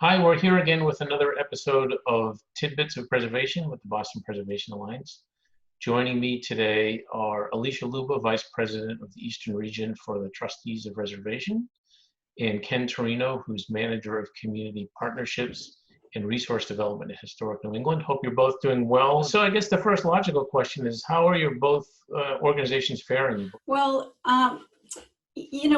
Hi, we're here again with another episode of Tidbits of Preservation with the Boston Preservation Alliance. Joining me today are Alicia Leuba, Vice President of the Eastern Region for the Trustees of Preservation, and Ken Turino, who's Manager of Community Partnerships and Resource Development at Historic New England. Hope you're both doing well. So I guess the first logical question is, how are your both organizations faring? Well,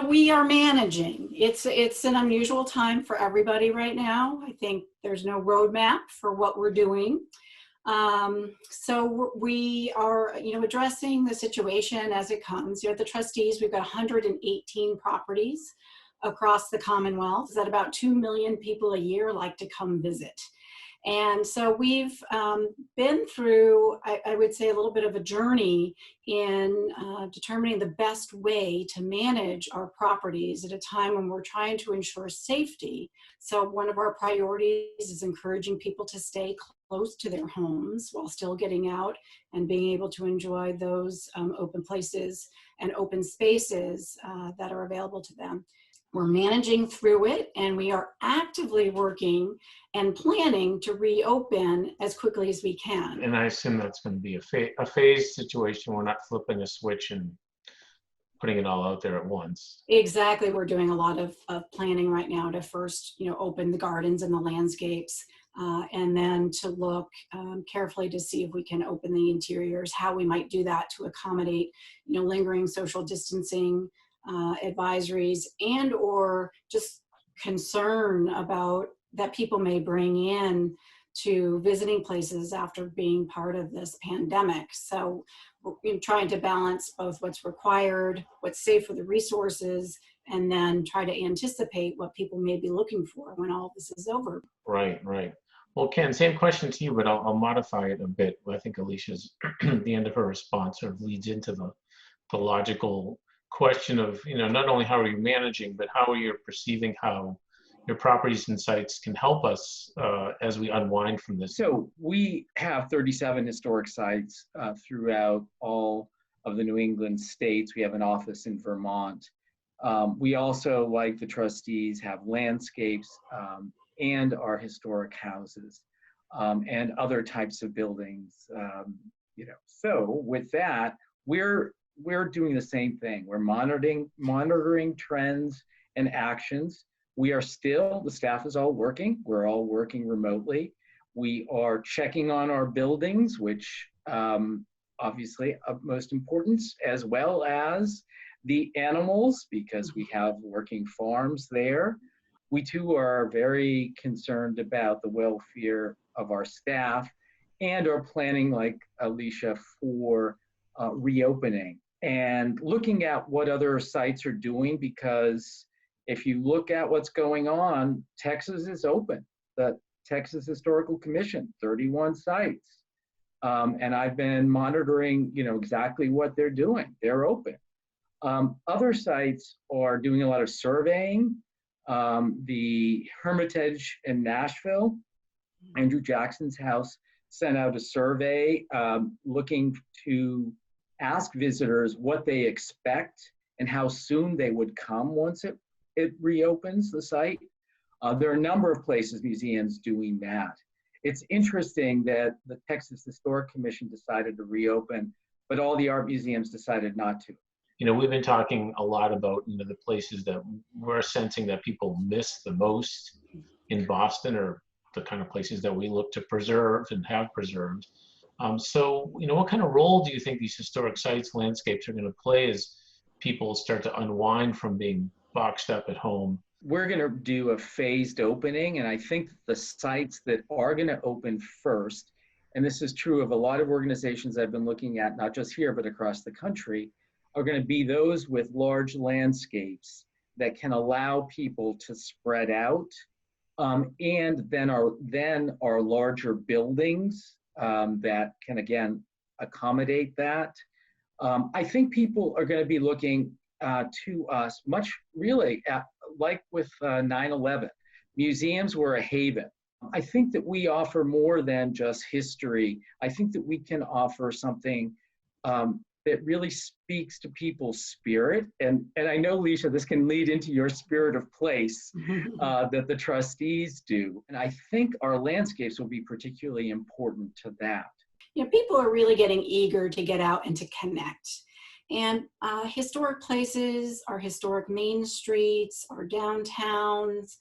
we are managing. It's an unusual time for everybody right now. I think there's no roadmap for what we're doing. So we are, addressing the situation as it comes. At the Trustees, we've got 118 properties across the Commonwealth that about 2 million people a year like to come visit. And so we've been through, I would say, a little bit of a journey in determining the best way to manage our properties at a time when we're trying to ensure safety. So one of our priorities is encouraging people to stay close to their homes while still getting out and being able to enjoy those open places and open spaces that are available to them. We're managing through it, and we are actively working and planning to reopen as quickly as we can. And I assume that's going to be a phased situation. We're not flipping a switch and putting it all out there at once. Exactly. We're doing a lot of planning right now to first, open the gardens and the landscapes, and then to look carefully to see if we can open the interiors, how we might do that to accommodate, lingering social distancing advisories and or just concern about that people may bring in to visiting places after being part of this pandemic. So we're trying to balance both what's required, what's safe for the resources, and then try to anticipate what people may be looking for when all this is over. Right. Well, Ken, same question to you, but I'll modify it a bit. I think Alicia's, the end of her response sort of leads into the logical question of, not only how are you managing, but how are you perceiving how your properties and sites can help us as we unwind from this? So we have 37 historic sites throughout all of the New England states. We have an office in Vermont. We also, like the Trustees, have landscapes and our historic houses and other types of buildings. So with that, we're doing the same thing. We're monitoring trends and actions. The staff is all working. We're all working remotely. We are checking on our buildings, which obviously of most importance, as well as the animals, because we have working farms there. We too are very concerned about the welfare of our staff and are planning, like Alicia, for reopening and looking at what other sites are doing, because if you look at what's going on, Texas is open. The Texas Historical Commission, 31 sites. And I've been monitoring, exactly what they're doing. They're open. Other sites are doing a lot of surveying. The Hermitage in Nashville, Andrew Jackson's house, sent out a survey looking to ask visitors what they expect and how soon they would come once it reopens the site. There are a number of places, museums doing that. It's interesting that the Texas Historic Commission decided to reopen, but all the art museums decided not to. We've been talking a lot about the places that we're sensing that people miss the most in Boston, or the kind of places that we look to preserve and have preserved. So, what kind of role do you think these historic sites, landscapes are going to play as people start to unwind from being boxed up at home? We're going to do a phased opening, and I think the sites that are going to open first, and this is true of a lot of organizations I've been looking at, not just here, but across the country, are going to be those with large landscapes that can allow people to spread out, and then our larger buildings that can, again, accommodate that. I think people are going to be looking to us much really like with 9/11. Museums were a haven. I think that we offer more than just history. I think that we can offer something that really speaks to people's spirit. And I know, Alicia, this can lead into your spirit of place that the trustees do. And I think our landscapes will be particularly important to that. You know, people are really getting eager to get out and to connect. And historic places, our historic main streets, our downtowns,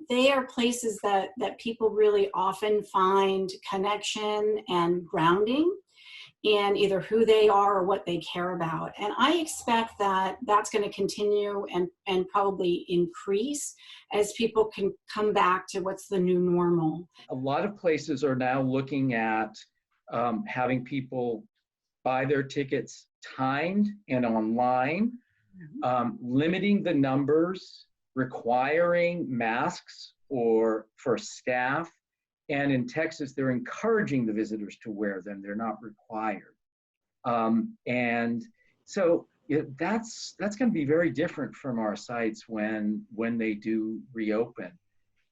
they are places that people really often find connection and grounding in either who they are or what they care about. And I expect that that's going to continue and probably increase as people can come back to what's the new normal. A lot of places are now looking at having people buy their tickets timed and online, limiting the numbers, requiring masks for staff. And in Texas, they're encouraging the visitors to wear them. They're not required. And so that's going to be very different from our sites when they do reopen.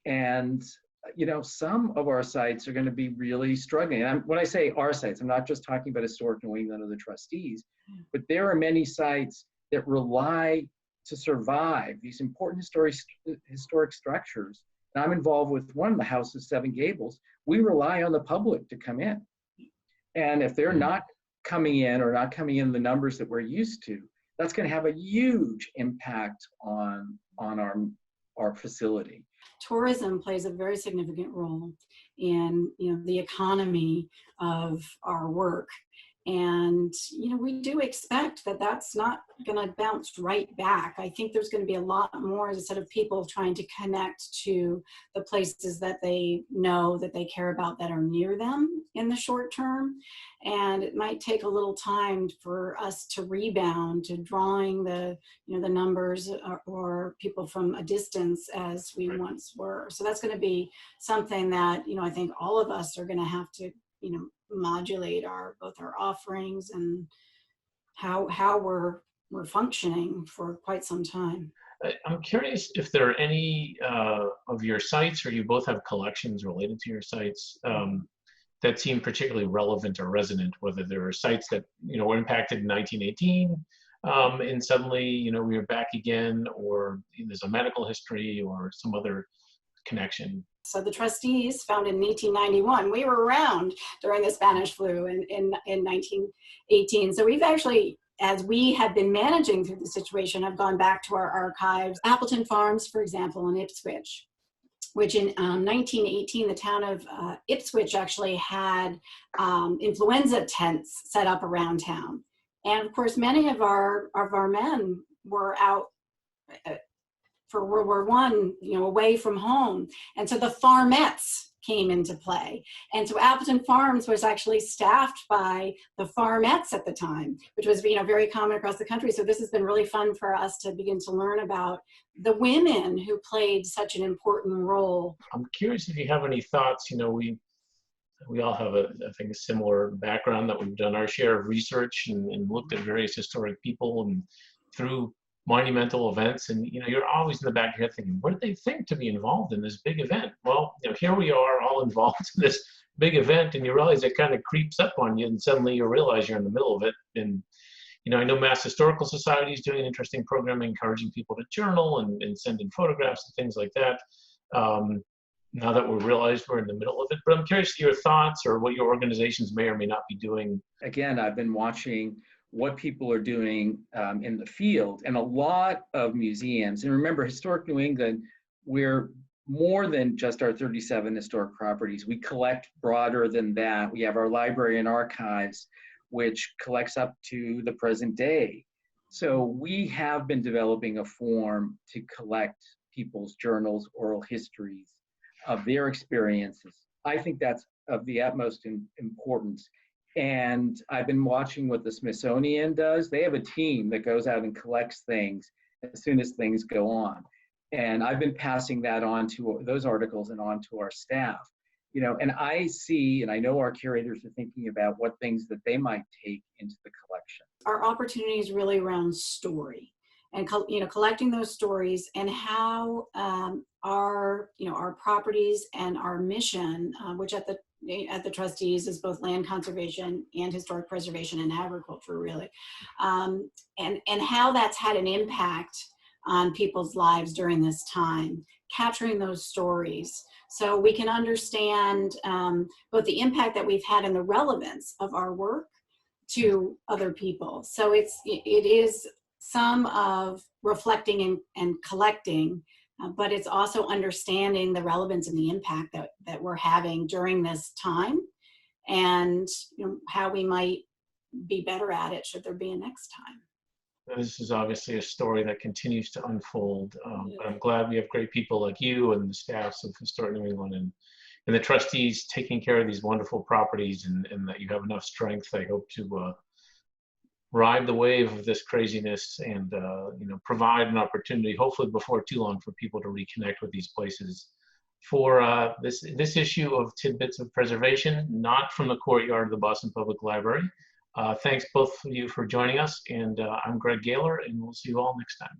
And some of our sites are going to be really struggling. And when I say our sites, I'm not just talking about Historic New England or the trustees, but there are many sites that rely to survive these important historic structures. And I'm involved with one, the House of Seven Gables. We rely on the public to come in. And if they're not coming in or not coming in the numbers that we're used to, that's going to have a huge impact on our facility. Tourism plays a very significant role in the economy of our work. And, we do expect that that's not going to bounce right back. I think there's going to be a lot more, as I said, of people trying to connect to the places that they know, that they care about, that are near them in the short term. And it might take a little time for us to rebound to drawing the numbers or people from a distance as we once were. So that's going to be something that, I think all of us are going to have to, modulate both our offerings and how we're functioning for quite some time. I'm curious if there are any of your sites, or you both have collections related to your sites, that seem particularly relevant or resonant, whether there are sites that were impacted in 1918 and suddenly we are back again, or there's a medical history or some other connection. So the trustees, founded in 1891, we were around during the Spanish flu in 1918. So we've actually, as we have been managing through the situation, have gone back to our archives. Appleton Farms, for example, in Ipswich, which in 1918, the town of Ipswich actually had influenza tents set up around town. And of course, many of our men were out for World War I, away from home. And so the farmettes came into play. And so Appleton Farms was actually staffed by the farmettes at the time, which was, very common across the country. So this has been really fun for us to begin to learn about the women who played such an important role. I'm curious if you have any thoughts. We all have I think a similar background, that we've done our share of research and looked at various historic people and through monumental events, and you're always in the back of your head thinking, what did they think to be involved in this big event? Well, here we are all involved in this big event, and you realize it kind of creeps up on you, and suddenly you realize you're in the middle of it. And I know Mass Historical Society is doing an interesting program encouraging people to journal and send in photographs and things like that, now that we realized we're in the middle of it. But I'm curious your thoughts, or what your organizations may or may not be doing. Again, I've been watching what people are doing in the field, and a lot of museums. And remember, Historic New England, we're more than just our 37 historic properties. We collect broader than that. We have our library and archives, which collects up to the present day. So we have been developing a form to collect people's journals, oral histories of their experiences. I think that's of the utmost importance. And I've been watching what the Smithsonian does. They have a team that goes out and collects things as soon as things go on. And I've been passing that on to those articles and on to our staff. And I see, and I know our curators are thinking about what things that they might take into the collection. Our opportunity is really around story. and collecting those stories, and how our properties and our mission, which at the Trustees is both land conservation and historic preservation and agriculture, really, and how that's had an impact on people's lives during this time, capturing those stories so we can understand both the impact that we've had and the relevance of our work to other people. So it is some of reflecting and collecting, but it's also understanding the relevance and the impact that we're having during this time, and how we might be better at it should there be a next time. This is obviously a story that continues to unfold, but I'm glad we have great people like you and the staffs of Historic New England and the trustees taking care of these wonderful properties, and that you have enough strength, I hope, to ride the wave of this craziness and provide an opportunity, hopefully before too long, for people to reconnect with these places. For this issue of Tidbits of Preservation, not from the courtyard of the Boston Public Library. Thanks both of you for joining us, and I'm Greg Gaylor, and we'll see you all next time.